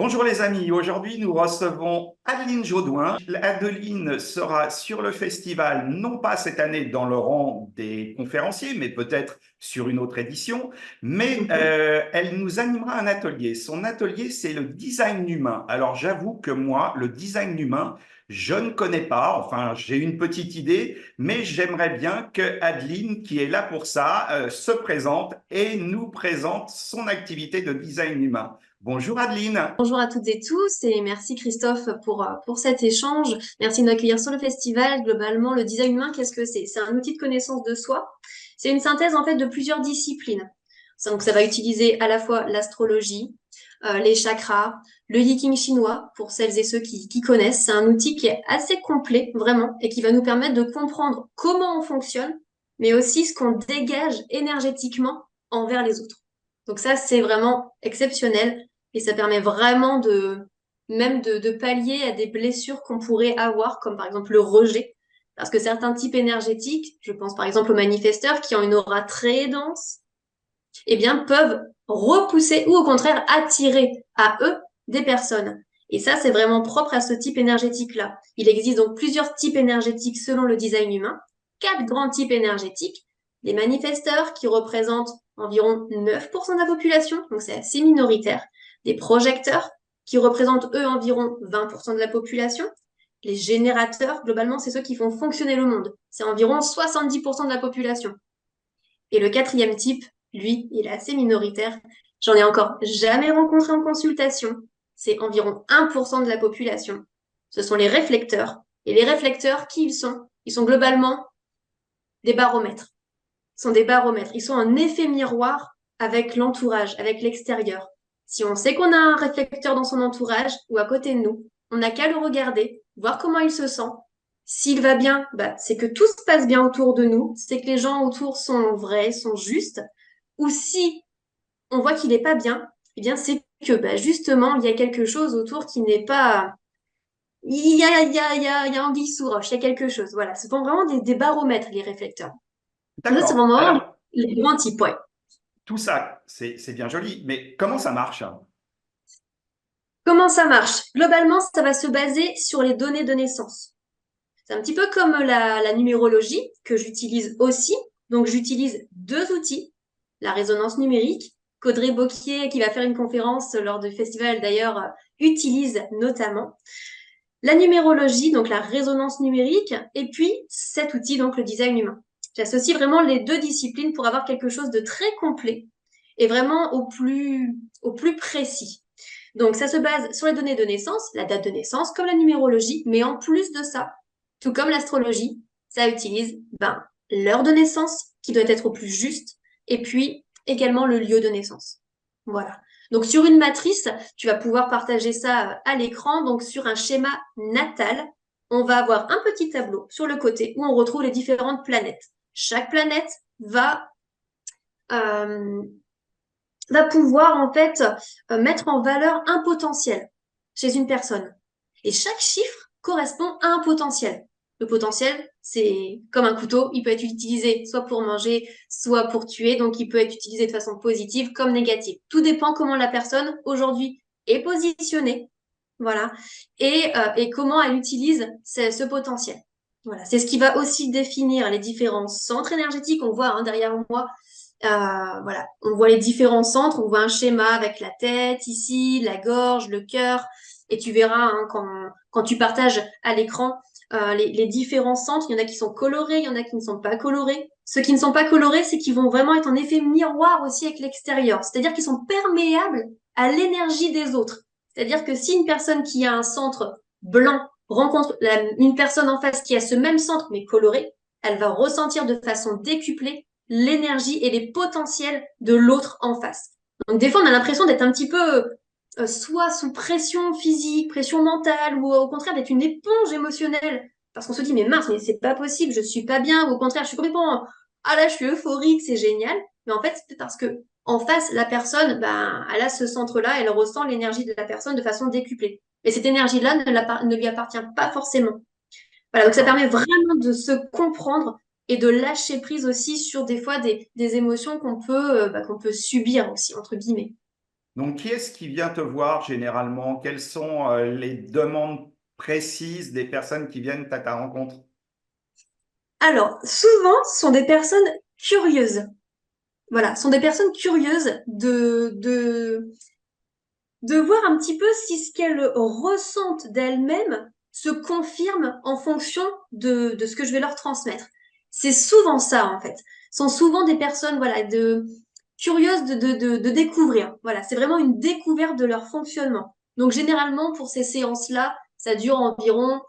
Bonjour les amis, aujourd'hui nous recevons Adeline Jaudoin. Adeline sera sur le festival, non pas cette année dans le rang des conférenciers, mais peut-être sur une autre édition, mais elle nous animera un atelier. Son atelier, c'est le design humain. Alors j'avoue que moi, le design humain, je ne connais pas, enfin j'ai une petite idée, mais j'aimerais bien que Adeline, qui est là pour ça, se présente et nous présente son activité de design humain. Bonjour Adeline. Bonjour à toutes et tous et merci Christophe pour cet échange. Merci de m'accueillir sur le festival. Globalement, le design humain, qu'est-ce que c'est? C'est un outil de connaissance de soi. C'est une synthèse en fait de plusieurs disciplines. Donc ça va utiliser à la fois l'astrologie, les chakras, le Yiking chinois pour celles et ceux qui connaissent. C'est un outil qui est assez complet vraiment et qui va nous permettre de comprendre comment on fonctionne, mais aussi ce qu'on dégage énergétiquement envers les autres. Donc ça, c'est vraiment exceptionnel. Et ça permet vraiment de pallier à des blessures qu'on pourrait avoir, comme par exemple le rejet. Parce que certains types énergétiques, je pense par exemple aux manifesteurs qui ont une aura très dense, eh bien, peuvent repousser ou au contraire attirer à eux des personnes. Et ça, c'est vraiment propre à ce type énergétique-là. Il existe donc plusieurs types énergétiques selon le design humain, quatre grands types énergétiques. Les manifesteurs qui représentent environ 9% de la population, donc c'est assez minoritaire. Des projecteurs qui représentent eux environ 20% de la population. Les générateurs, globalement, c'est ceux qui font fonctionner le monde. C'est environ 70% de la population. Et le quatrième type, lui, il est assez minoritaire. J'en ai encore jamais rencontré en consultation. C'est environ 1% de la population. Ce sont les réflecteurs. Et les réflecteurs, qui ils sont? Ils sont globalement des baromètres. Ils sont des baromètres. Ils sont un effet miroir avec l'entourage, avec l'extérieur. Si on sait qu'on a un réflecteur dans son entourage ou à côté de nous, on n'a qu'à le regarder, voir comment il se sent. S'il va bien, bah, c'est que tout se passe bien autour de nous, c'est que les gens autour sont vrais, sont justes. Ou si on voit qu'il n'est pas bien, eh bien c'est que bah, justement, il y a quelque chose autour qui n'est pas... Il y a anguille sous roche, il y a quelque chose. Voilà, ce sont vraiment des baromètres, les réflecteurs. Ça, c'est D'accord. vraiment Alors, les grands types, ouais. tout ça, c'est bien joli, mais comment ça marche? Comment ça marche? Globalement, ça va se baser sur les données de naissance. C'est un petit peu comme la numérologie que j'utilise aussi. Donc, j'utilise deux outils. La résonance numérique, qu'Audrey Bocquier, qui va faire une conférence lors du festival d'ailleurs, utilise notamment. La numérologie, donc la résonance numérique, et puis cet outil, donc le design humain. J'associe vraiment les deux disciplines pour avoir quelque chose de très complet et vraiment au plus précis. Donc, ça se base sur les données de naissance, la date de naissance, comme la numérologie, mais en plus de ça, tout comme l'astrologie, ça utilise l'heure de naissance qui doit être au plus juste, et puis également le lieu de naissance. Voilà. Donc, sur une matrice, tu vas pouvoir partager ça à l'écran. Donc, sur un schéma natal, on va avoir un petit tableau sur le côté où on retrouve les différentes planètes. Chaque planète va euh, va pouvoir en fait mettre en valeur un potentiel chez une personne. Et chaque chiffre correspond à un potentiel. Le potentiel, c'est comme un couteau, il peut être utilisé soit pour manger, soit pour tuer, donc il peut être utilisé de façon positive comme négative. Tout dépend comment la personne aujourd'hui est positionnée, voilà, et comment elle utilise ce potentiel. Voilà, c'est ce qui va aussi définir les différents centres énergétiques. On voit derrière moi voilà, on voit les différents centres, on voit un schéma avec la tête ici, la gorge, le cœur, et tu verras quand tu partages à l'écran les différents centres, il y en a qui sont colorés, il y en a qui ne sont pas colorés. Ceux qui ne sont pas colorés, c'est qu'ils vont vraiment être en effet miroir aussi avec l'extérieur, c'est-à-dire qu'ils sont perméables à l'énergie des autres. C'est-à-dire que si une personne qui a un centre blanc rencontre une personne en face qui a ce même centre mais coloré, elle va ressentir de façon décuplée l'énergie et les potentiels de l'autre en face. Donc des fois, on a l'impression d'être un petit peu soit sous pression physique, pression mentale, ou au contraire d'être une éponge émotionnelle. Parce qu'on se dit, mais mince, mais c'est pas possible, je suis pas bien, ou au contraire, je suis complètement, ah là, je suis euphorique, c'est génial. Mais en fait, c'est parce que en face, la personne, elle a ce centre-là, elle ressent l'énergie de la personne de façon décuplée. Et cette énergie-là ne lui appartient pas forcément. Voilà, donc ça D'accord. permet vraiment de se comprendre et de lâcher prise aussi sur des fois des émotions qu'on peut subir aussi, entre guillemets. Donc, qui est-ce qui vient te voir généralement? Quelles sont les demandes précises des personnes qui viennent à ta rencontre? Alors, souvent, ce sont des personnes curieuses. Voilà, ce sont des personnes curieuses de voir un petit peu si ce qu'elles ressentent d'elles-mêmes se confirme en fonction de ce que je vais leur transmettre. C'est souvent ça, en fait. Ce sont souvent des personnes, voilà, curieuses de découvrir. Voilà, c'est vraiment une découverte de leur fonctionnement. Donc, généralement, pour ces séances-là, ça dure environ,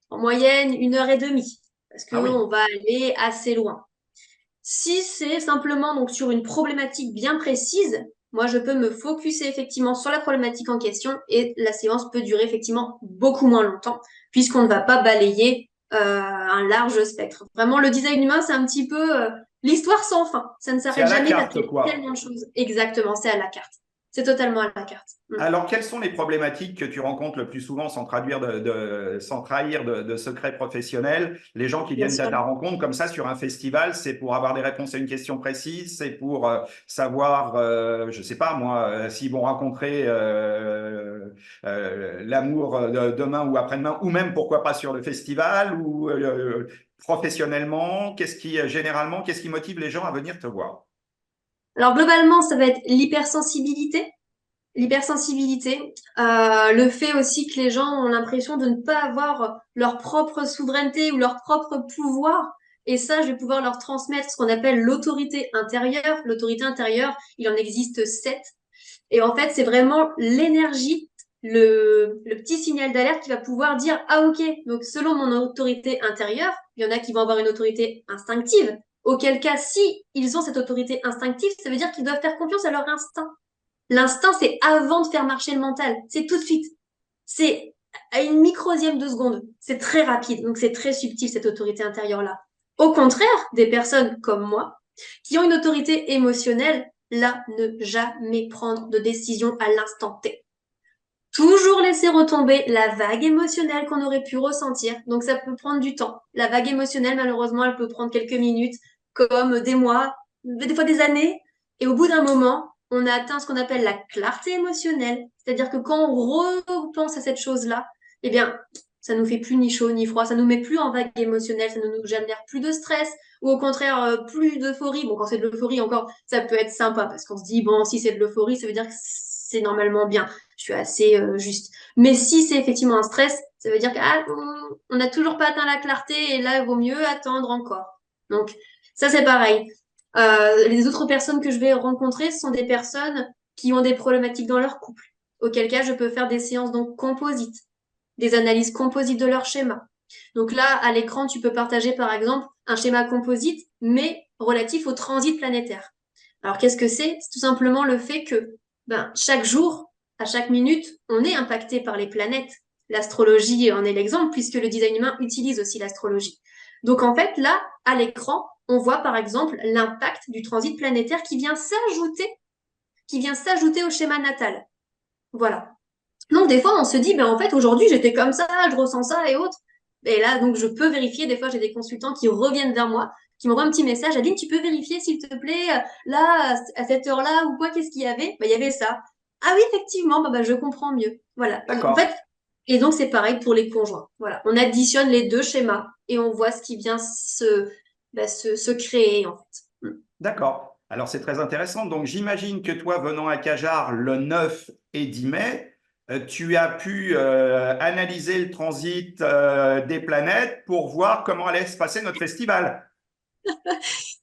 en moyenne, 1 heure et demie, parce Ah oui. qu'on va aller assez loin. Si c'est simplement donc sur une problématique bien précise, moi je peux me focuser effectivement sur la problématique en question et la séance peut durer effectivement beaucoup moins longtemps puisqu'on ne va pas balayer un large spectre. Vraiment, le design humain, c'est un petit peu l'histoire sans fin. Ça ne C'est s'arrête à la jamais, tu as carte, fait quoi. tellement de choses. Exactement, c'est à la carte. C'est totalement à la carte. Mm. Alors, quelles sont les problématiques que tu rencontres le plus souvent sans traduire sans trahir de secrets professionnels? Les gens qui Bien viennent à sûr. ta rencontre comme ça sur un festival, c'est pour avoir des réponses à une question précise, c'est pour savoir, je sais pas moi, s'ils vont rencontrer l'amour demain ou après-demain, ou même pourquoi pas sur le festival, ou professionnellement, qu'est-ce qui motive les gens à venir te voir? Alors globalement, ça va être l'hypersensibilité. L'hypersensibilité, le fait aussi que les gens ont l'impression de ne pas avoir leur propre souveraineté ou leur propre pouvoir. Et ça, je vais pouvoir leur transmettre ce qu'on appelle l'autorité intérieure. L'autorité intérieure, il en existe 7. Et en fait, c'est vraiment l'énergie, le petit signal d'alerte qui va pouvoir dire, ah ok, donc selon mon autorité intérieure, il y en a qui vont avoir une autorité instinctive. Auquel cas, si ils ont cette autorité instinctive, ça veut dire qu'ils doivent faire confiance à leur instinct. L'instinct, c'est avant de faire marcher le mental. C'est tout de suite. C'est à une microsième de seconde. C'est très rapide. Donc, c'est très subtil, cette autorité intérieure-là. Au contraire, des personnes comme moi, qui ont une autorité émotionnelle, là, ne jamais prendre de décision à l'instant T. Toujours laisser retomber la vague émotionnelle qu'on aurait pu ressentir. Donc, ça peut prendre du temps. La vague émotionnelle, malheureusement, elle peut prendre quelques minutes, comme des mois, des fois des années. Et au bout d'un moment, on a atteint ce qu'on appelle la clarté émotionnelle. C'est-à-dire que quand on repense à cette chose-là, eh bien, ça nous fait plus ni chaud ni froid, ça nous met plus en vague émotionnelle, ça ne nous génère plus de stress, ou au contraire, plus d'euphorie. Bon, quand c'est de l'euphorie, encore, ça peut être sympa, parce qu'on se dit, bon, si c'est de l'euphorie, ça veut dire que c'est normalement bien. Je suis assez juste. Mais si c'est effectivement un stress, ça veut dire qu'on n'a toujours pas atteint la clarté, et là, il vaut mieux attendre encore. Donc, ça, c'est pareil. Les autres personnes que je vais rencontrer, ce sont des personnes qui ont des problématiques dans leur couple. Auquel cas, je peux faire des séances donc composites, des analyses composites de leur schéma. Donc là, à l'écran, tu peux partager par exemple un schéma composite, mais relatif au transit planétaire. Alors qu'est-ce que c'est? C'est tout simplement le fait que chaque jour, à chaque minute, on est impacté par les planètes. L'astrologie en est l'exemple, puisque le design humain utilise aussi l'astrologie. Donc en fait, là, à l'écran, on voit par exemple l'impact du transit planétaire qui vient s'ajouter au schéma natal. Voilà. Donc, des fois, on se dit, ben, en fait, aujourd'hui, j'étais comme ça, je ressens ça et autres. Et là, donc, je peux vérifier. Des fois, j'ai des consultants qui reviennent vers moi, qui m'envoient un petit message. Adeline, tu peux vérifier, s'il te plaît, là, à cette heure-là, ou quoi, qu'est-ce qu'il y avait? Ben, il y avait ça. Ah oui, effectivement, je comprends mieux. Voilà. En D'accord. fait, et donc, c'est pareil pour les conjoints. Voilà. On additionne les deux schémas et on voit ce qui vient se créer, en fait. Mm. D'accord. Alors, c'est très intéressant. Donc, j'imagine que toi, venant à Cajar le 9 et 10 mai, tu as pu analyser le transit des planètes pour voir comment allait se passer notre festival.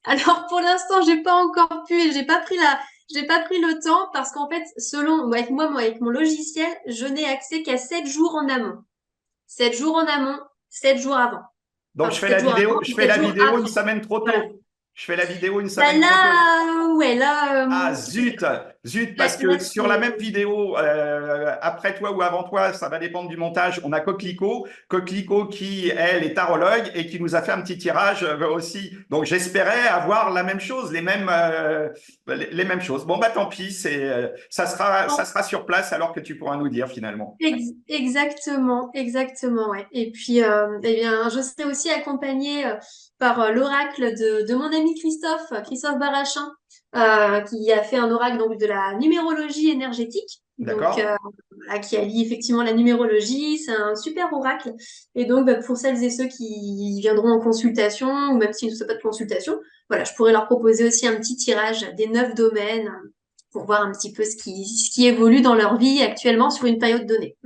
Alors pour l'instant, j'ai pas encore pu et j'ai pas pris le temps parce qu'en fait, selon moi, avec mon logiciel, je n'ai accès qu'à 7 jours en amont. 7 jours en amont, 7 jours avant. Donc, Enfin, 7 jours avant, je fais 7 la jours vidéo une après. semaine trop Voilà. tôt. Je fais la vidéo une Bah semaine trop tôt. là, ouais, là, Ah zut, zut, parce que là, sur la même c'est vidéo, après toi ou avant toi, ça va dépendre du montage, on a Coquelicot, Coquelicot qui, elle, est tarologue et qui nous a fait un petit tirage aussi. Donc j'espérais avoir la même chose, les mêmes choses. Bon, bah tant pis, ça bon. sera sur place alors que tu pourras nous dire finalement. Exactement, exactement, ouais. Et puis, eh bien, je serai aussi accompagnée par l'oracle de mon ami Christophe Barachin. qui a fait un oracle donc de la numérologie énergétique. Donc, D'accord? voilà, qui allie effectivement la numérologie, c'est un super oracle. Et donc, bah, pour celles et ceux qui viendront en consultation, ou même s'ils ne souhaitent pas de consultation, voilà, je pourrais leur proposer aussi un petit tirage des 9 domaines pour voir un petit peu ce qui évolue dans leur vie actuellement sur une période donnée.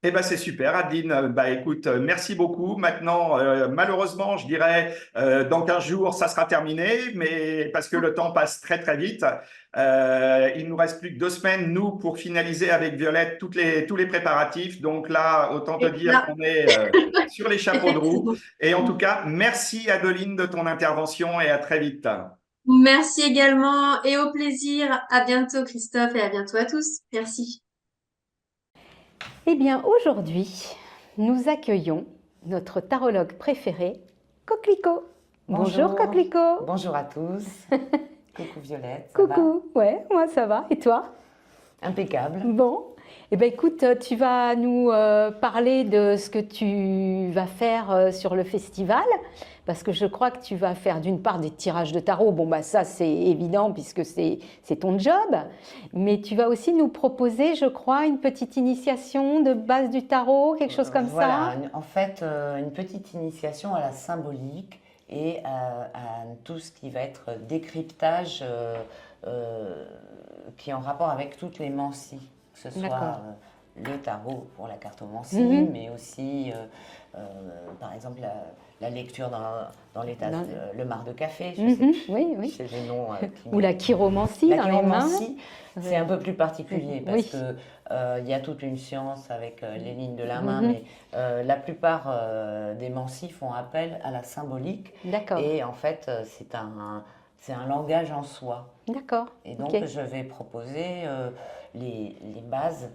Eh ben c'est super, Adeline. Bah écoute, merci beaucoup. Maintenant, malheureusement, je dirais, dans 15 jours, ça sera terminé, mais parce que le temps passe très très vite. Il nous reste plus que 2 semaines, nous, pour finaliser avec Violette tous les préparatifs. Donc là, autant te Et dire là, qu'on est sur les chapeaux de roue. effectivement. Et en tout cas, merci Adeline de ton intervention et à très vite. Merci également et au plaisir. À bientôt, Christophe, et à bientôt à tous. Merci. Eh bien, aujourd'hui, nous accueillons notre tarologue préféré, Coquelicot. Bonjour Coquelicot. Bonjour à tous. Coucou Violette, ça va? Coucou. Ouais, moi ça va. Et toi? Impeccable. Bon. Eh bien, écoute, tu vas nous parler de ce que tu vas faire sur le festival, parce que je crois que tu vas faire d'une part des tirages de tarot. Bon, bah ça c'est évident puisque c'est ton job, mais tu vas aussi nous proposer, je crois, une petite initiation de base du tarot, quelque chose comme Voilà, ça. en fait, une petite initiation à la symbolique et à tout ce qui va être décryptage qui est en rapport avec toutes les mancies, que ce D'accord. soit le tarot pour la cartomancie, Mhm. mais aussi, par exemple, la lecture dans les tasses, Dans- le marc de café, je sais Mhm. plus, Oui, oui. c'est le nom qui Ou la chiromancie La dans les mains. chiromancie, c'est un peu plus particulier parce Oui. que il y a toute une science avec les lignes de la main, Mhm. mais la plupart des mancies font appel à la symbolique D'accord. et en fait c'est un langage en soi. D'accord. Et donc Ok. je vais proposer les bases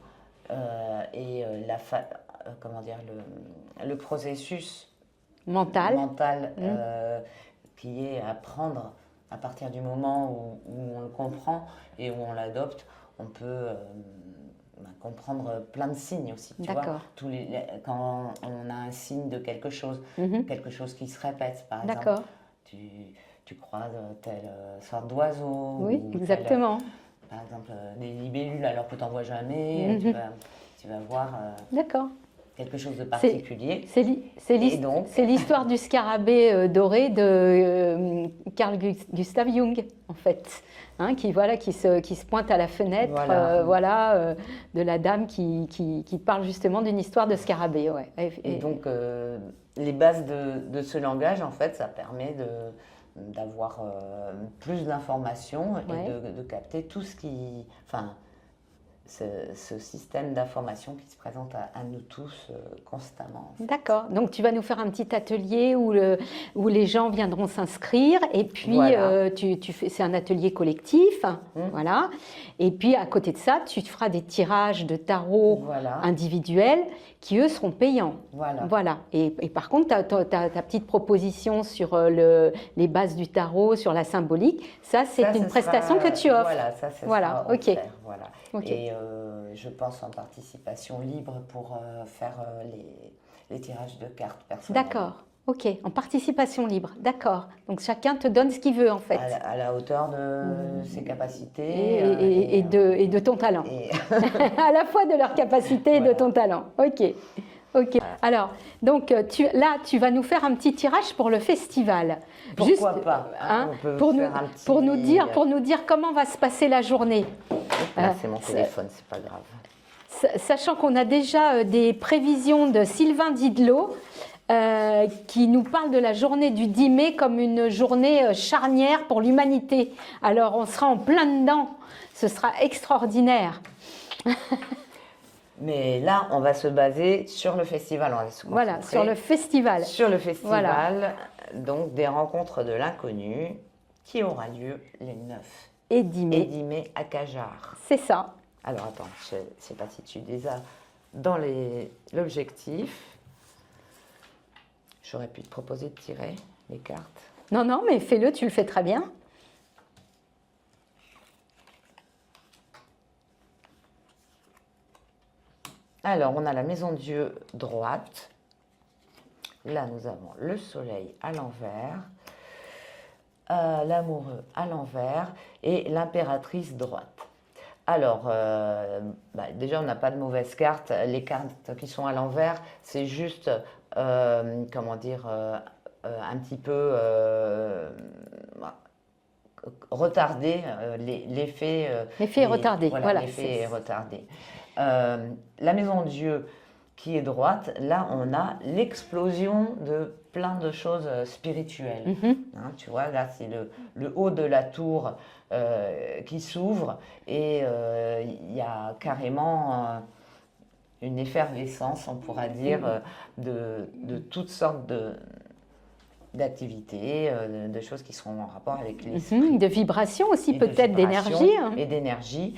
et comment dire, le processus Mental. mental Mm. qui est à prendre à partir du moment où on le comprend et où on l'adopte, on peut comprendre plein de signes aussi. Tu vois, D'accord. quand on a un signe de quelque chose qui se répète, par exemple, D'accord. tu croises telle sorte d'oiseau, Oui, ou exactement. par exemple des libellules alors que tu n'en vois jamais, tu vas voir D'accord. quelque chose de C'est particulier. Et donc, c'est l'histoire du scarabée doré de Carl Gustav Jung, en fait, hein, qui se pointe à la fenêtre, Voilà. de la dame qui parle justement d'une histoire de scarabée. Ouais. Et donc, les bases de ce langage, en fait, ça permet d'avoir plus d'informations Ouais. et de capter tout ce qui... Enfin, ce système d'information qui se présente à nous tous constamment. En fait. D'accord. Donc tu vas nous faire un petit atelier où les gens viendront s'inscrire et puis Voilà. c'est un atelier collectif, voilà. Et puis à côté de ça, tu feras des tirages de tarot Voilà. individuels qui eux seront payants. Voilà. Et par contre, ta petite proposition sur les bases du tarot, sur la symbolique, ça c'est une prestation que tu offres. Voilà, ça Voilà, sera ok. offert, voilà. Ok. Et je pense en participation libre pour faire les tirages de cartes personnelles. D'accord. Ok, en participation libre, d'accord. Donc chacun te donne ce qu'il veut en fait. À la hauteur de ses capacités. Et de ton talent. À la fois de leur capacité et de ton talent. Ok. Ok. Alors, donc tu vas nous faire un petit tirage pour le festival. Pourquoi pas hein, on peut pour, faire nous, un petit... pour nous dire comment va se passer la journée. Là, c'est mon téléphone, c'est pas grave. Sachant qu'on a déjà des prévisions de Sylvain Didlot, qui nous parle de la journée du 10 mai comme une journée charnière pour l'humanité. Alors on sera en plein dedans, ce sera extraordinaire. Mais là, on va se baser sur le festival. On va se voilà, sur le festival. Sur le festival, voilà. Donc des rencontres de l'inconnu qui aura lieu les 9 et 10 mai à Cajar. C'est ça. Alors attends, je ne sais pas si tu les as dans l'objectif. J'aurais pu te proposer de tirer les cartes. Non, non, mais fais-le, tu le fais très bien. Alors, on a la maison Dieu droite. Là, nous avons le soleil à l'envers. l'amoureux à l'envers et l'impératrice droite. Alors, déjà, on n'a pas de mauvaise carte. Les cartes qui sont à l'envers, c'est juste, comment dire, un petit peu retarder l'effet. L'effet est retardé, voilà. L'effet est retardé. La maison de Dieu qui est droite, là, on a l'explosion de plein de choses spirituelles. Hein, tu vois, là, c'est le haut de la tour qui s'ouvre et il y a carrément une effervescence, on pourra dire, de toutes sortes d'activités, de choses qui sont en rapport avec l'esprit. De vibrations aussi, Et peut-être de vibrations d'énergie. Hein. Et d'énergie.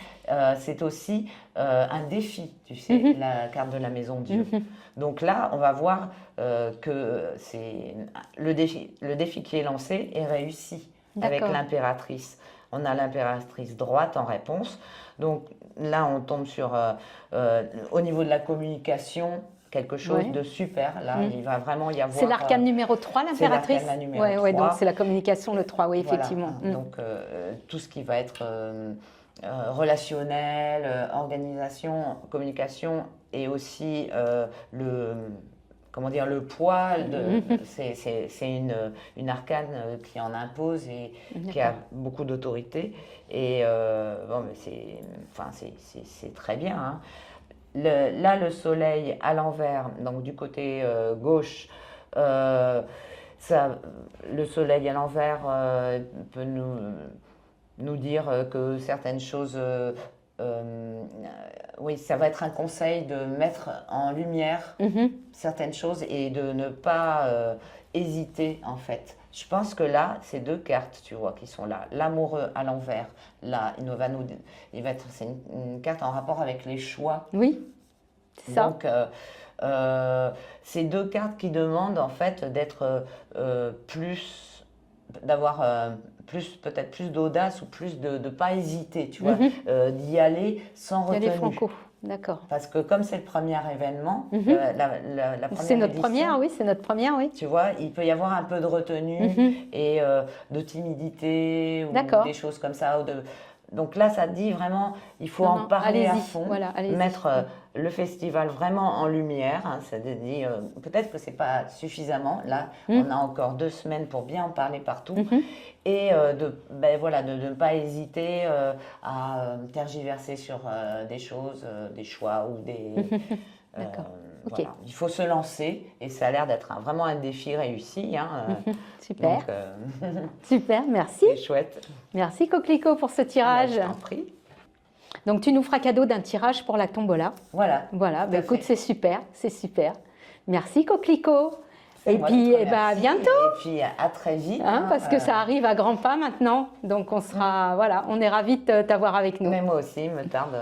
C'est aussi un défi, tu sais, la carte de la maison de Dieu. Donc là, on va voir que c'est le défi qui est lancé est réussi avec l'impératrice. On a l'impératrice droite en réponse. Donc là, on tombe sur, au niveau de la communication, quelque chose de super. Là, il va vraiment y avoir... C'est l'arcane numéro 3, l'impératrice. C'est l'arcane numéro 3. Ouais, donc c'est la communication, le 3, oui, Voilà. effectivement. Donc, tout ce qui va être relationnel, organisation, communication et aussi le poids, c'est une arcane qui en impose et qui a beaucoup d'autorité. Et bon, mais c'est très bien. Hein. Là, le soleil à l'envers, donc du côté gauche, le soleil à l'envers peut nous dire que certaines choses, oui, ça va être un conseil de mettre en lumière certaines choses et de ne pas hésiter en fait. Je pense que là, ces deux cartes, tu vois, qui sont là, l'amoureux à l'envers, là, c'est une carte en rapport avec les choix. Oui, c'est ça. Donc, c'est deux cartes qui demandent en fait d'être d'avoir peut-être plus d'audace ou plus de ne pas hésiter, tu vois, d'y aller sans retenue. Il y a les franco, d'accord. Parce que comme c'est le premier événement, la première c'est notre édition, première, oui, c'est notre première, oui. Tu vois, il peut y avoir un peu de retenue et de timidité ou des choses comme ça. Donc là, ça dit vraiment, il faut en parler à fond, mettre le festival vraiment en lumière. Hein, ça dit, peut-être que c'est pas suffisamment. Là, on a encore 2 semaines pour bien en parler partout. Et de ne pas hésiter à tergiverser sur des choses, des choix ou des... D'accord. Voilà. Il faut se lancer et ça a l'air d'être vraiment un défi réussi. Hein. Super. Donc, super, merci. C'est chouette. Merci Coquelicot pour ce tirage. Je t'en prie. Donc tu nous feras cadeau d'un tirage pour la tombola. Voilà. Voilà, bah, écoute, c'est super, c'est super. Merci Coquelicot. Et puis à bientôt. Et puis à très vite. Hein, parce que ça arrive à grands pas maintenant. Donc on sera, voilà, on est ravis de t'avoir avec nous. Mais moi aussi, il me tarde.